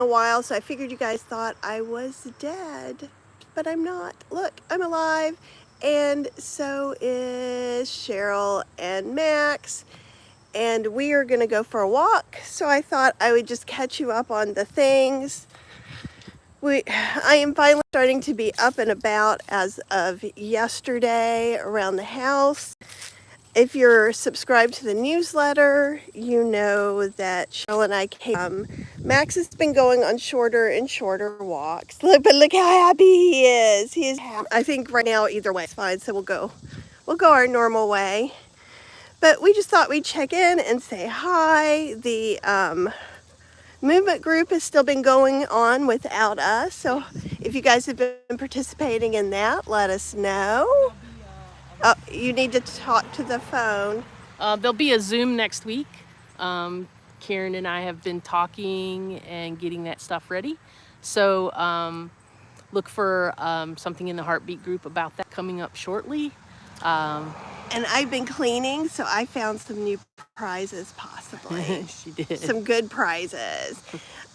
a while, so I figured you guys thought I was dead, but I'm not. Look, I'm alive, and so is Cheryl and Max, and we are gonna go for a walk. So I thought I would just catch you up on the things. I am finally starting to be up and about as of yesterday around the house. If you're subscribed to the newsletter, you know that Cheryl and I came. Max has been going on shorter and shorter walks. Look how happy he is. He is happy. I think right now either way is fine, so we'll go our normal way. But we just thought we'd check in and say hi. The movement group has still been going on without us, so if you guys have been participating in that, let us know. Oh, you need to talk to the phone. There'll be a Zoom next week. Karen and I have been talking and getting that stuff ready. So look for something in the Heartbeat group about that coming up shortly. And I've been cleaning, so I found some new prizes possibly. She did. Some good prizes.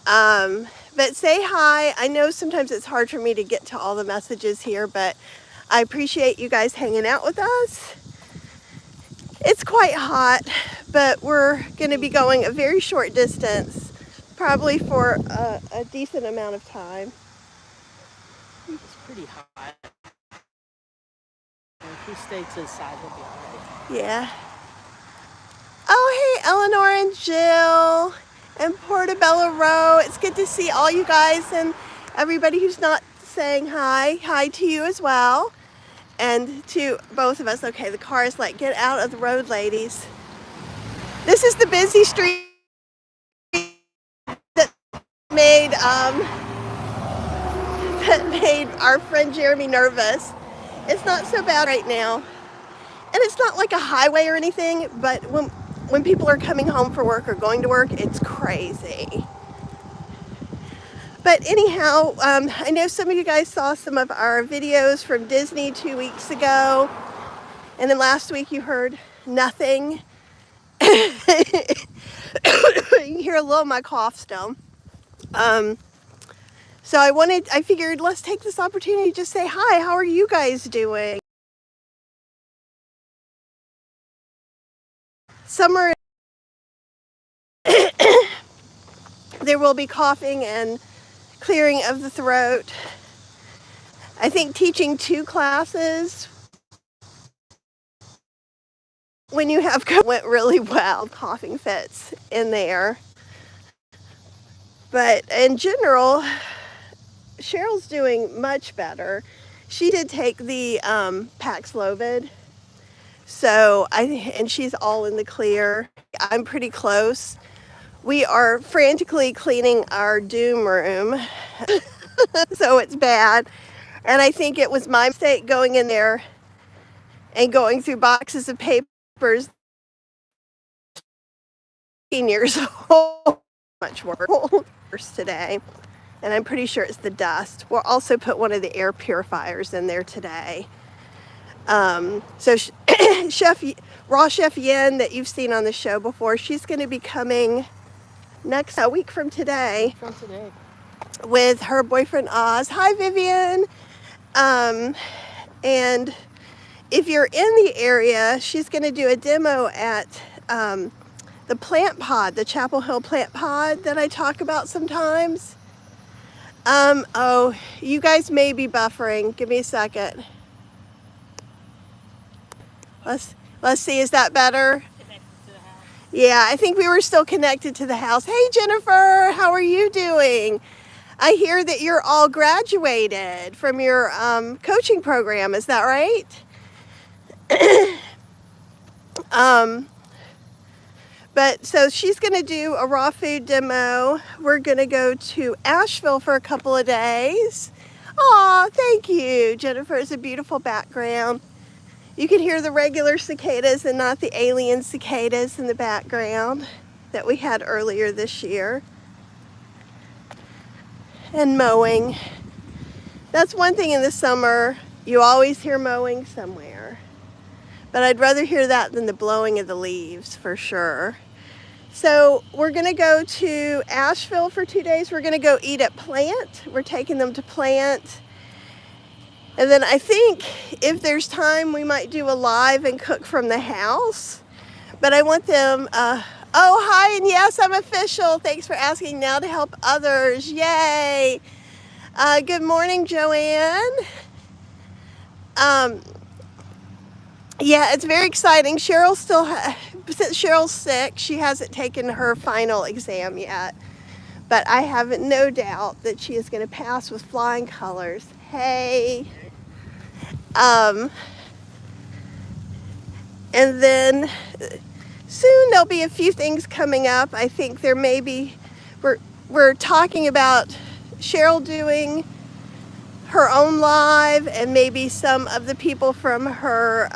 But say hi. I know sometimes it's hard for me to get to all the messages here, but I appreciate you guys hanging out with us. It's quite hot, but we're going to be going a very short distance, probably for a decent amount of time. It's pretty hot. If we stay to the side, we'll be all right. Yeah. Oh, hey, Eleanor and Jill and Portobello Row. It's good to see all you guys and everybody who's not saying hi. Hi to you as well. And to both of us. Okay, the car is like, get out of the road, ladies. This is the busy street that made our friend Jeremy nervous. It's not so bad right now. And it's not like a highway or anything, but when people are coming home for work or going to work, it's crazy. But anyhow, I know some of you guys saw some of our videos from Disney 2 weeks ago. And then last week you heard nothing. You can hear a little of my cough still. So I figured let's take this opportunity to just say hi. How are you guys doing? Summer, there will be coughing and clearing of the throat. I think teaching 2 classes when you have went really well, coughing fits in there. But in general, Cheryl's doing much better. She did take the Paxlovid, and she's all in the clear. I'm pretty close. We are frantically cleaning our doom room, so it's bad. And I think it was my mistake going in there and going through boxes of papers. 15 years old, much worse today. And I'm pretty sure it's the dust. We'll also put one of the air purifiers in there today. So Raw Chef Yen that you've seen on the show before, she's going to be coming next a week from today. With her boyfriend Oz. Hi, Vivian. And if you're in the area, she's going to do a demo at the plant pod, the Chapel Hill plant pod that I talk about sometimes. Oh, you guys may be buffering. Give me a second. Let's see, is that better? Yeah, I think we were still connected to the house. Hey, Jennifer, how are you doing? I hear that you're all graduated from your coaching program. Is that right? But so she's going to do a raw food demo. We're going to go to Asheville for a couple of days. Aw, thank you, Jennifer. It's a beautiful background. You can hear the regular cicadas and not the alien cicadas in the background that we had earlier this year. And mowing. That's one thing in the summer. You always hear mowing somewhere. But I'd rather hear that than the blowing of the leaves, for sure. So we're gonna go to Asheville for 2 days. We're gonna go eat at Plant. We're taking them to Plant. And then I think if there's time, we might do a live and cook from the house. But I want them, oh, hi, and yes, I'm official. Thanks for asking. Now to help others, yay. Good morning, Joanne. Yeah, it's very exciting. Since Cheryl's sick, she hasn't taken her final exam yet. But I have no doubt that she is going to pass with flying colors. Hey. And then soon there'll be a few things coming up. I think there may be, we're talking about Cheryl doing her own live, and maybe some of the people from her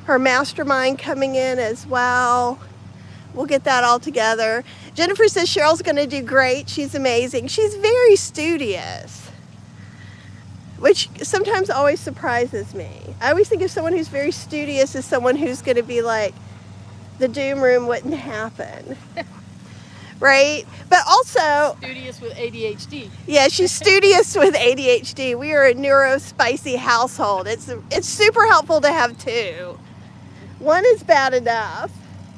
her mastermind coming in as well. We'll get that all together. Jennifer says Cheryl's going to do great. She's amazing. She's very studious, which sometimes always surprises me. I always think of someone who's very studious as someone who's going to be like, the doom room wouldn't happen. Right? But also, Studious with ADHD. yeah, she's studious with ADHD. We are a neurospicy household. It's super helpful to have two. One is bad enough.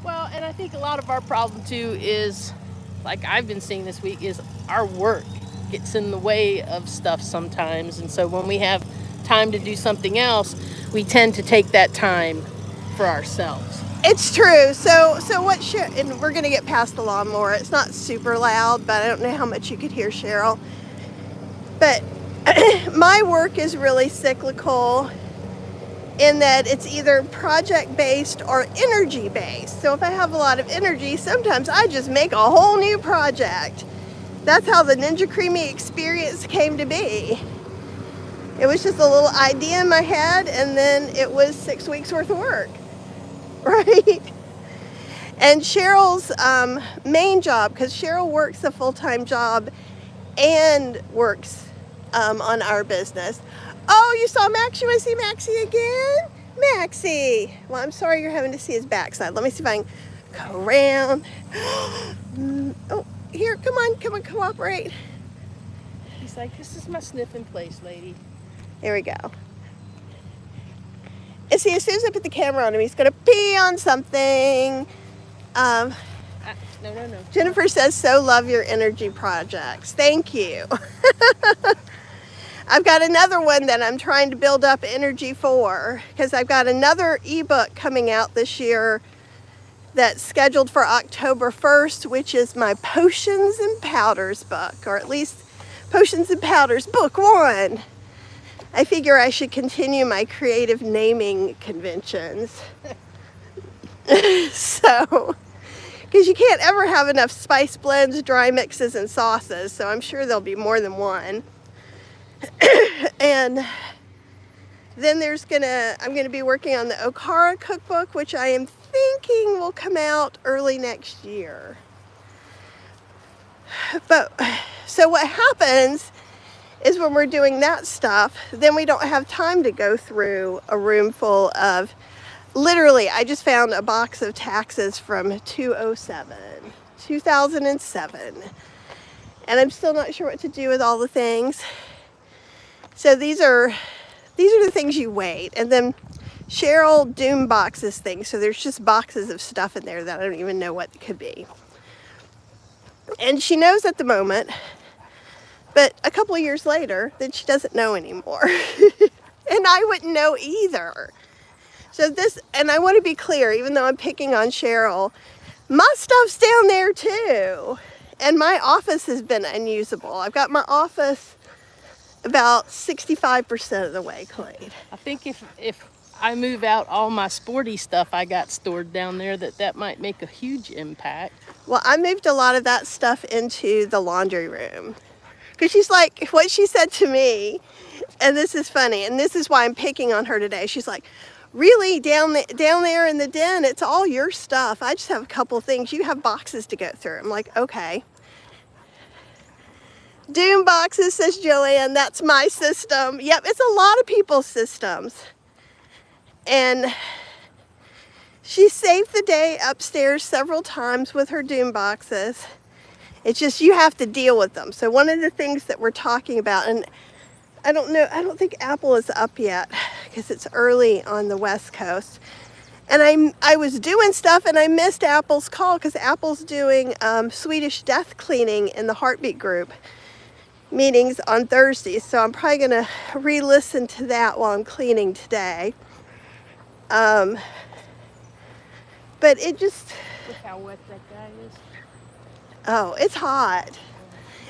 Well, and I think a lot of our problem too is, like I've been seeing this week, is our work gets in the way of stuff sometimes. And so when we have time to do something else, we tend to take that time for ourselves. It's true. So and we're gonna get past the lawnmower. It's not super loud, but I don't know how much you could hear Cheryl. But my work is really cyclical in that it's either project-based or energy-based. So if I have a lot of energy, sometimes I just make a whole new project. That's how the Ninja Creami experience came to be. It was just a little idea in my head, and then it was 6 weeks worth of work. Right? And Cheryl's main job, because Cheryl works a full-time job and works on our business. Oh, you saw Max? You want to see Maxie again? Maxie! Well, I'm sorry you're having to see his backside. Let me see if I can go around. Oh, here, come on, cooperate. He's like, this is my sniffing place, lady. There we go. And see, as soon as I put the camera on him, he's going to pee on something. No. Jennifer says, so love your energy projects. Thank you. I've got another one that I'm trying to build up energy for, because I've got another ebook coming out this year that's scheduled for October 1st, which is my Potions and Powders book, or at least Potions and Powders book 1. I figure I should continue my creative naming conventions. So, because you can't ever have enough spice blends, dry mixes, and sauces, so I'm sure there'll be more than one. And then I'm gonna be working on the Okara cookbook, which I am thinking will come out early next year. But, so what happens is when we're doing that stuff, then we don't have time to go through a room full of, literally, I just found a box of taxes from 2007, and I'm still not sure what to do with all the things. So these are the things you wait, and then Cheryl doom boxes things, so there's just boxes of stuff in there that I don't even know what it could be. And she knows at the moment, but a couple of years later, then she doesn't know anymore. And I wouldn't know either. So and I want to be clear, even though I'm picking on Cheryl, my stuff's down there too. And my office has been unusable. I've got my office about 65% of the way cleaned. I think if I move out all my sporty stuff I got stored down there, that might make a huge impact. Well, I moved a lot of that stuff into the laundry room. Because she's like, what she said to me, and this is funny, and this is why I'm picking on her today. She's like, really, down there in the den, it's all your stuff. I just have a couple things. You have boxes to go through. I'm like, okay. Doom boxes, says Joanne. That's my system. Yep, it's a lot of people's systems. And She saved the day upstairs several times with her doom boxes. It's just you have to deal with them. So one of the things that we're talking about, and I don't think Apple is up yet because it's early on the West Coast. And I was doing stuff and I missed Apple's call because Apple's doing Swedish death cleaning in the heartbeat group meetings on Thursdays. So I'm probably going to re-listen to that while I'm cleaning today. But it just... Look how wet that guy is. Oh, it's hot.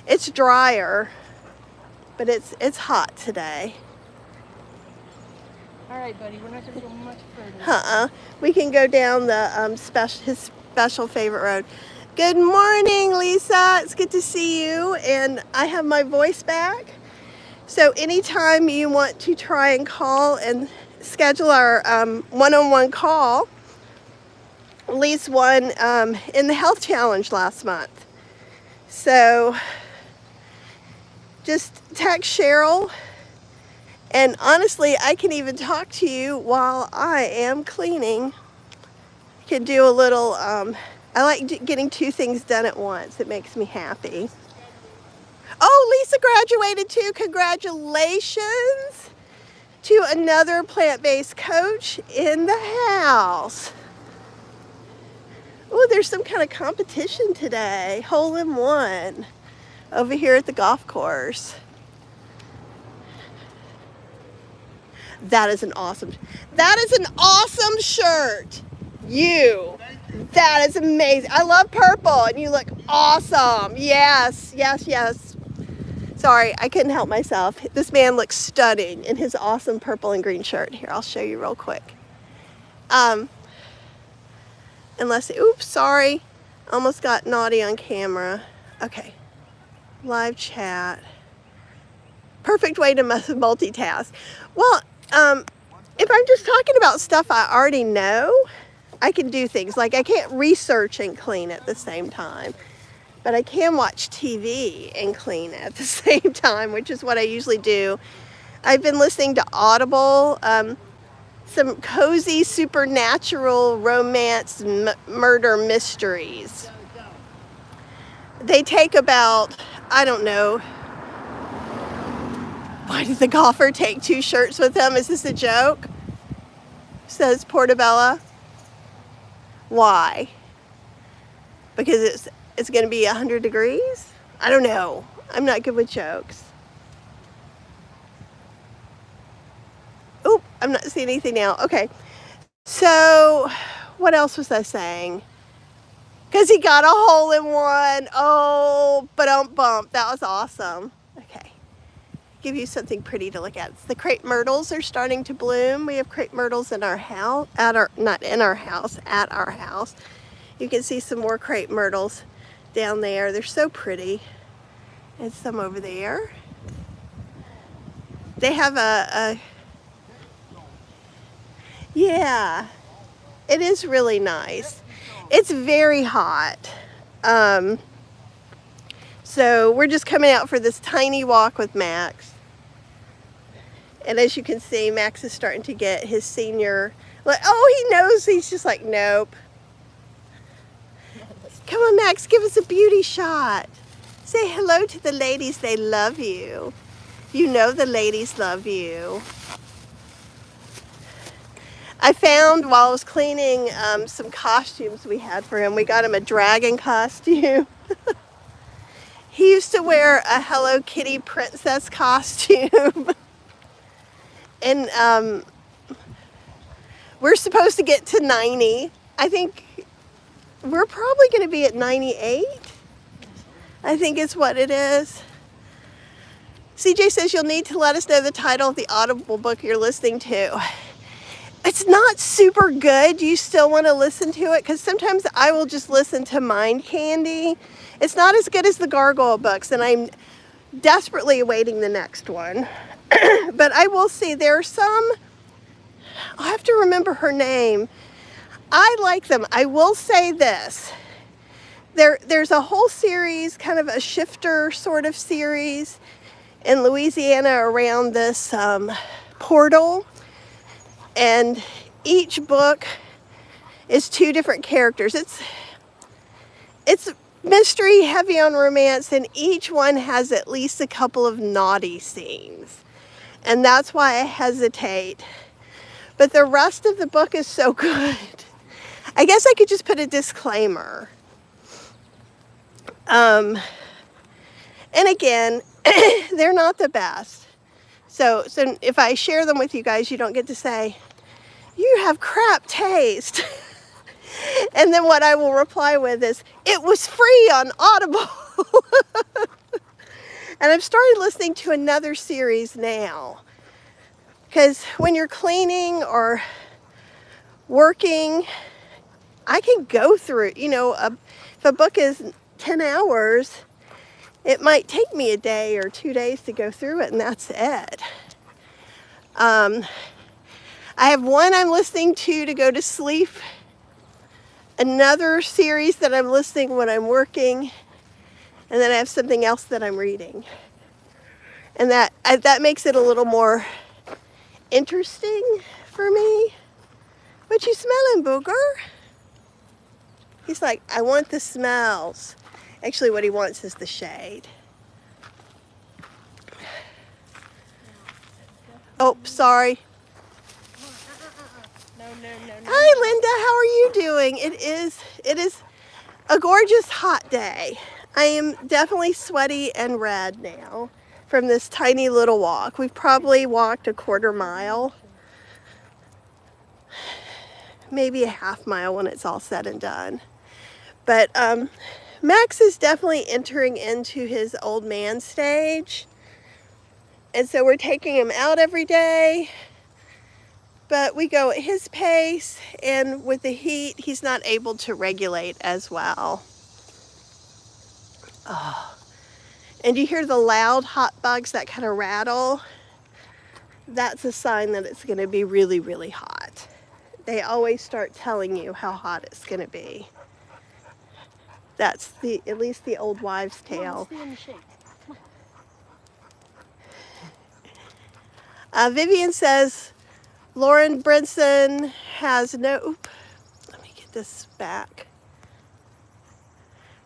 It's drier, but it's hot today. All right, buddy, we're not going to go much further. We can go down the his special favorite road. Good morning, Lisa. It's good to see you, and I have my voice back. So anytime you want to try and call and schedule our one-on-one call, Lisa won in the health challenge last month. So just text Cheryl. And honestly, I can even talk to you while I am cleaning. I can do a little, I like getting two things done at once. It makes me happy. Oh, Lisa graduated too. Congratulations to another plant-based coach in the house. Oh, there's some kind of competition today. Hole in one over here at the golf course. That is an awesome shirt. That is amazing. I love purple and you look awesome. Yes. Sorry, I couldn't help myself. This man looks stunning in his awesome purple and green shirt. Here, I'll show you real quick. Oops, sorry. Almost got naughty on camera. Okay. Live chat. Perfect way to multitask. Well, if I'm just talking about stuff I already know, I can do things. Like I can't research and clean at the same time, but I can watch TV and clean at the same time, which is what I usually do. I've been listening to Audible, some cozy supernatural romance murder mysteries. They take about, I don't know, why did the golfer take 2 shirts with him? Is this a joke? Says Portabella. Why? Because it's going to be 100 degrees? I don't know. I'm not good with jokes. Oop, I'm not seeing anything now. Okay. So, what else was I saying? Because he got a hole in one. Oh, bump. That was awesome. Okay. Give you something pretty to look at. The crepe myrtles are starting to bloom. We have crepe myrtles in our house, at our house. You can see some more crepe myrtles down there. They're so pretty. And some over there. They have yeah, it is really nice. It's very hot. So we're just coming out for this tiny walk with Max. And as you can see, Max is starting to get his senior, he knows, he's just like, nope. Come on, Max, give us a beauty shot. Say hello to the ladies, they love you. You know the ladies love you. I found while I was cleaning some costumes we had for him. We got him a dragon costume. He used to wear a Hello Kitty princess costume. And we're supposed to get to 90. I think we're probably going to be at 98. I think is what it is. CJ says you'll need to let us know the title of the Audible book you're listening to. It's not super good. You still want to listen to it? Because sometimes I will just listen to Mind Candy. It's not as good as the Gargoyle books, and I'm desperately awaiting the next one. But I will see, there are some, I'll have to remember her name. I like them. I will say this. There's a whole series, kind of a shifter sort of series in Louisiana around this portal. And each book is two different characters. It's mystery, heavy on romance, and each one has at least a couple of naughty scenes. And that's why I hesitate. But the rest of the book is so good. I guess I could just put a disclaimer. And again, they're not the best. So if I share them with you guys, you don't get to say, you have crap taste. And then what I will reply with is, it was free on Audible. And I've started listening to another series now. Because when you're cleaning or working, I can go through, if a book is 10 hours, it might take me a day or 2 days to go through it, and that's it. I have one I'm listening to go to sleep, another series that I'm listening when I'm working, and then I have something else that I'm reading. And that makes it a little more interesting for me. What you smelling, Booger? He's like, I want the smells. Actually, what he wants is the shade. Oh, sorry. No. Hi, Linda. How are you doing? It is a gorgeous hot day. I am definitely sweaty and red now from this tiny little walk. We've probably walked a quarter mile, maybe a half mile when it's all said and done. But Max is definitely entering into his old man stage. And so we're taking him out every day, but we go at his pace, and with the heat, he's not able to regulate as well. Oh. And you hear the loud hot bugs that kind of rattle. That's a sign that it's going to be really, really hot. They always start telling you how hot it's going to be. That's at least the old wives' tale. Vivian says, Lauren Brinson has no, let me get this back.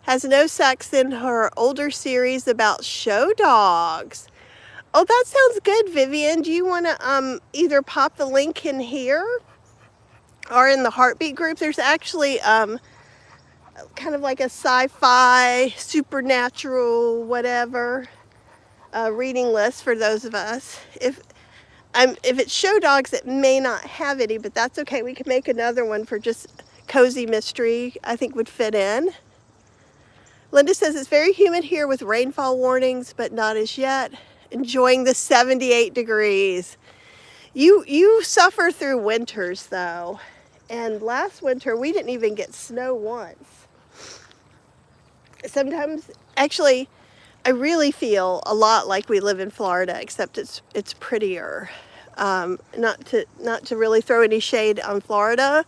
Has no sex in her older series about show dogs. Oh, that sounds good, Vivian. Do you want to either pop the link in here or in the heartbeat group? There's actually kind of like a sci-fi, supernatural, whatever reading list for those of us. If it's show dogs, it may not have any, but that's okay. We can make another one for just cozy mystery. I think would fit in. Linda says it's very humid here with rainfall warnings, but not as yet. Enjoying the 78 degrees. You suffer through winters though. And last winter we didn't even get snow once. Sometimes, actually, I really feel a lot like we live in Florida, except it's prettier. Not to really throw any shade on Florida,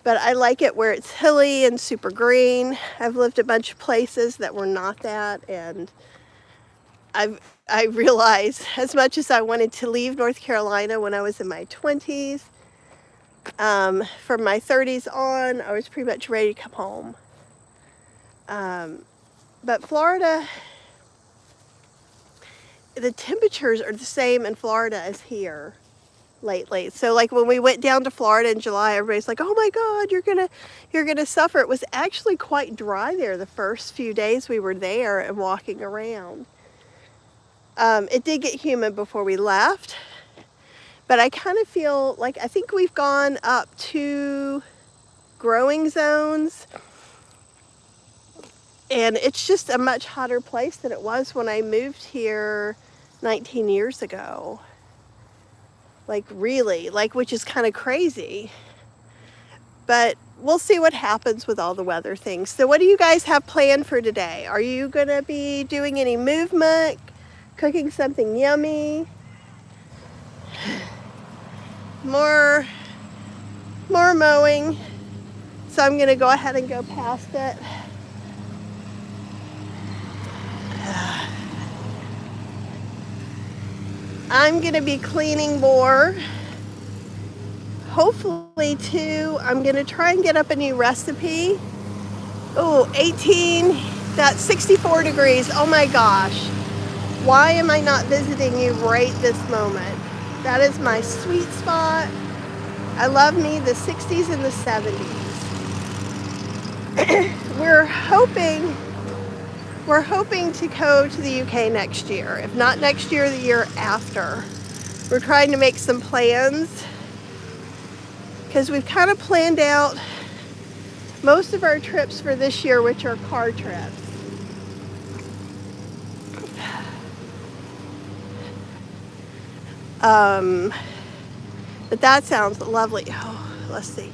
but I like it where it's hilly and super green. I've lived a bunch of places that were not that, and I realized as much as I wanted to leave North Carolina when I was in my 20s, from my 30s on, I was pretty much ready to come home. But Florida, the temperatures are the same in Florida as here lately. So like when we went down to Florida in July, everybody's like, oh my God, you're gonna suffer. It was actually quite dry there the first few days we were there and walking around. It did get humid before we left, but I kind of feel like, I think we've gone up 2 growing zones, and it's just a much hotter place than it was when I moved here 19 years ago. Like really, which is kind of crazy. But we'll see what happens with all the weather things. So what do you guys have planned for today? Are you gonna be doing any movement, cooking something yummy? More mowing. So I'm gonna go ahead and go past it. I'm gonna be cleaning more. hopefully too, I'm gonna try and get up a new recipe. Oh, 18, that's 64 degrees. Oh my gosh. Why am I not visiting you right this moment? That is my sweet spot. I love me the 60s and the 70s. We're hoping to go to the UK next year. If not next year, the year after. We're trying to make some plans because we've kind of planned out most of our trips for this year, which are car trips. But that sounds lovely. Oh, let's see.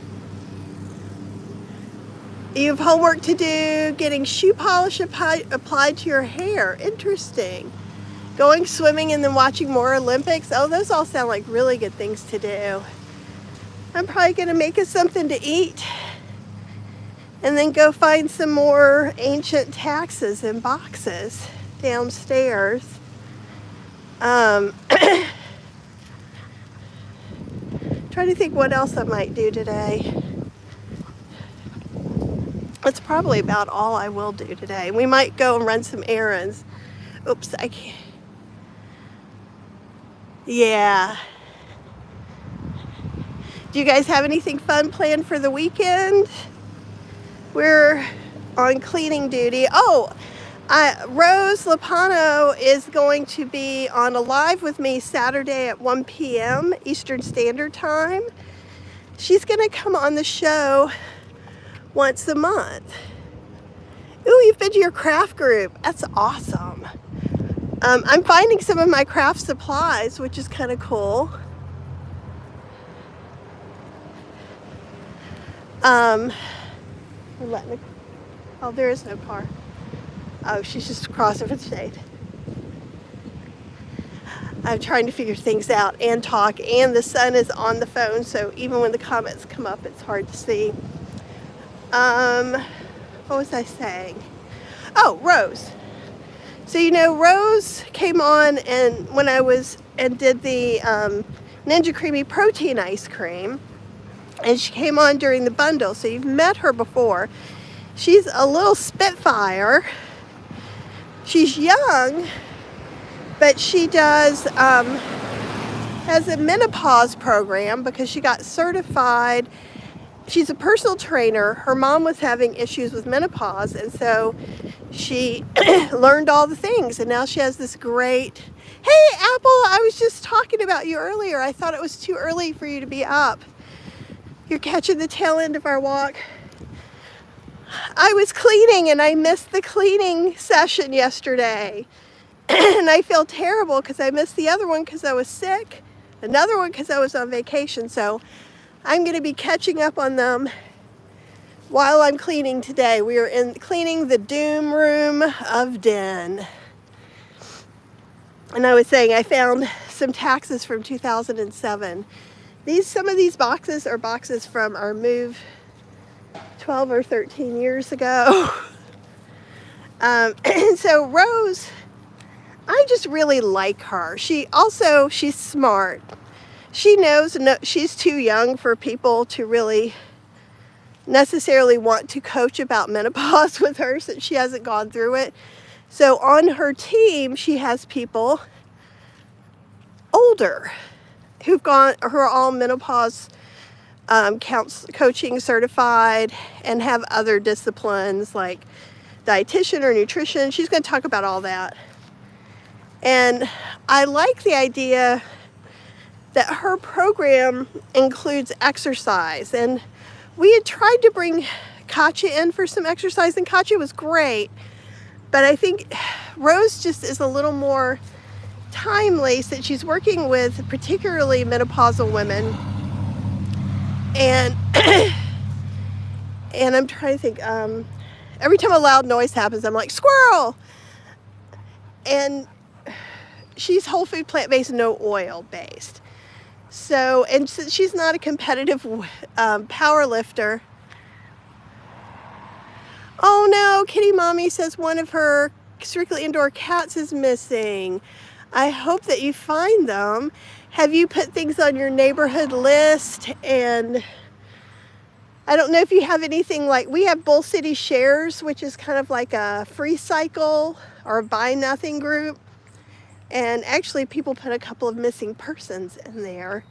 You have homework to do, getting shoe polish applied to your hair. Interesting. Going swimming and then watching more Olympics. Oh, those all sound like really good things to do. I'm probably going to make us something to eat and then go find some more ancient taxes in boxes downstairs. Trying to think what else I might do today. That's probably about all I will do today. We might go and run some errands. Oops, I can't. Yeah. Do you guys have anything fun planned for the weekend? We're on cleaning duty. Oh, Rose Lapano is going to be on a live with me Saturday at 1 p.m. Eastern Standard Time. She's going to come on the show once a month. Ooh, you've been to your craft group. That's awesome. I'm finding some of my craft supplies, which is kind of cool. We're letting it, oh, there is no car. Oh, she's just crossing for the shade. I'm trying to figure things out and talk, and the sun is on the phone, so even when the comments come up, it's hard to see. What was I saying? Oh, Rose. So you know, Rose came on and when I was and did the Ninja Creamy protein ice cream, and she came on during the bundle. So you've met her before. She's a little spitfire. She's young, but she does has a menopause program because she got certified. She's a personal trainer. Her mom was having issues with menopause, and so she learned all the things, and now she has this great, hey Apple, I was just talking about you earlier. I thought it was too early for you to be up. You're catching the tail end of our walk. I was cleaning and I missed the cleaning session yesterday. And I feel terrible because I missed the other one because I was sick, another one because I was on vacation. So I'm going to be catching up on them while I'm cleaning today. We are cleaning the doom room of Den. And I was saying I found some taxes from 2007. Some of these boxes are boxes from our move 12 or 13 years ago. And so Rose, I just really like her. She's smart. She knows she's too young for people to really necessarily want to coach about menopause with her since she hasn't gone through it. So on her team, she has people older who are all menopause coaching certified and have other disciplines like dietitian or nutrition. She's going to talk about all that. And I like the idea that her program includes exercise. And we had tried to bring Katya in for some exercise, and Katya was great. But I think Rose just is a little more timely since she's working with particularly menopausal women. And and I'm trying to think, every time a loud noise happens, I'm like, squirrel! And she's whole food, plant-based, no oil based. So, and since she's not a competitive power lifter. Oh no, Kitty Mommy says one of her strictly indoor cats is missing. I hope that you find them. Have you put things on your neighborhood list? And I don't know if you have anything like, we have Bull City Shares, which is kind of like a free cycle or a buy nothing group. And actually people put a couple of missing persons in there.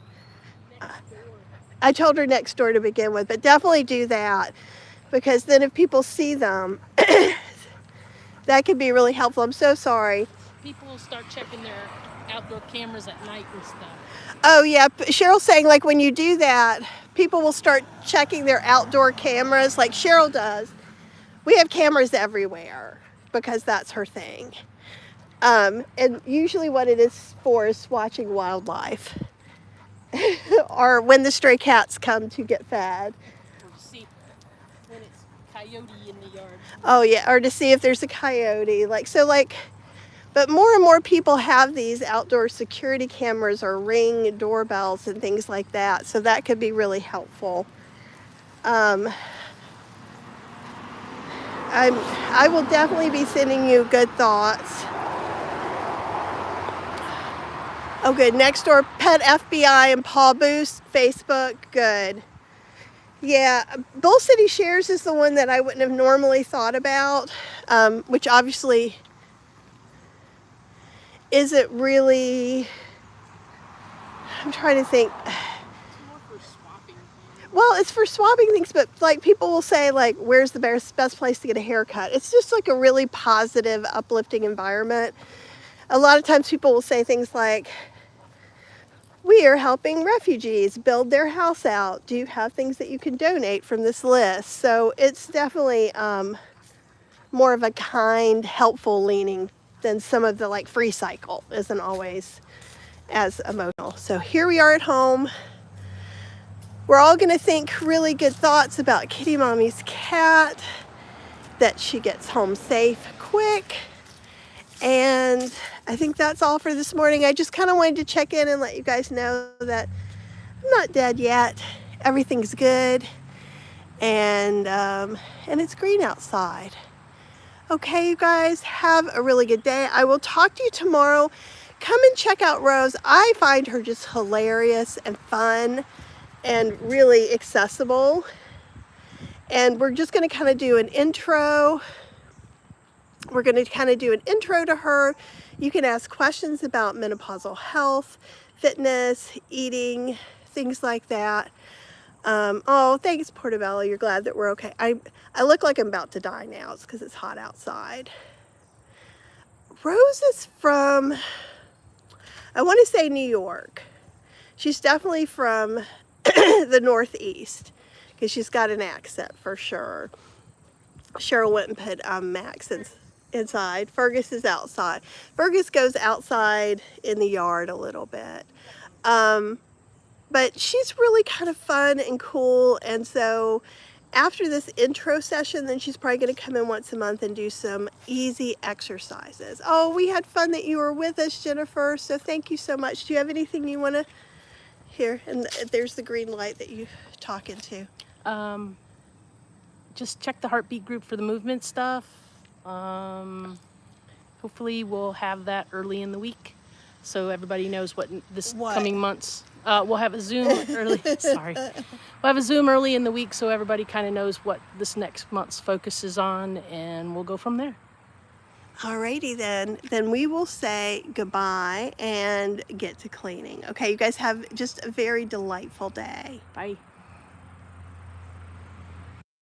I told her next door to begin with, but definitely do that, because then if people see them, that could be really helpful. I'm so sorry. People will start checking their outdoor cameras at night and stuff. Oh yeah, Cheryl's saying like when you do that, people will start checking their outdoor cameras like Cheryl does. We have cameras everywhere because that's her thing. And usually what it is for is watching wildlife or when the stray cats come to get fed. Or to see when it's coyote in the yard. Oh yeah, or to see if there's a coyote. But more and more people have these outdoor security cameras or Ring doorbells and things like that. So that could be really helpful. I will definitely be sending you good thoughts. Oh good, next door Pet FBI and Paw Boost, Facebook, good. Yeah, Bull City Shares is the one that I wouldn't have normally thought about, which obviously isn't really, I'm trying to think. It's more for swapping things. Well, it's for swapping things, but like people will say like, where's the best place to get a haircut? It's just like a really positive, uplifting environment. A lot of times people will say things like, we are helping refugees build their house out. Do you have things that you can donate from this list? So it's definitely more of a kind, helpful leaning than some of the like free cycle isn't always as emotional. So here we are at home. We're all gonna think really good thoughts about Kitty Mommy's cat, that she gets home safe quick. And I think that's all for this morning. I just kind of wanted to check in and let you guys know that I'm not dead yet. Everything's good, and it's green outside. Okay, you guys, have a really good day. I will talk to you tomorrow. Come and check out Rose. I find her just hilarious and fun and really accessible. And we're just going to kind of do an intro. We're going to kind of do an intro to her. You can ask questions about menopausal health, fitness, eating, things like that. Oh, thanks, Portobello. You're glad that we're okay. I look like I'm about to die now. It's because it's hot outside. Rose is from, I want to say New York. She's definitely from the Northeast because she's got an accent for sure. Cheryl went and put Max inside. Fergus is outside. Fergus goes outside in the yard a little bit. But she's really kind of fun and cool. And so after this intro session, then she's probably going to come in once a month and do some easy exercises. Oh, we had fun that you were with us, Jennifer. So thank you so much. Do you have anything you want to hear? And there's the green light that you talk into. Just check the heartbeat group for the movement stuff. Hopefully we'll have that early in the week, so everybody knows what coming months. We'll have a Zoom early. Sorry, we'll have a Zoom early in the week, so everybody kind of knows what this next month's focus is on, and we'll go from there. Alrighty then. Then we will say goodbye and get to cleaning. Okay, you guys have just a very delightful day. Bye.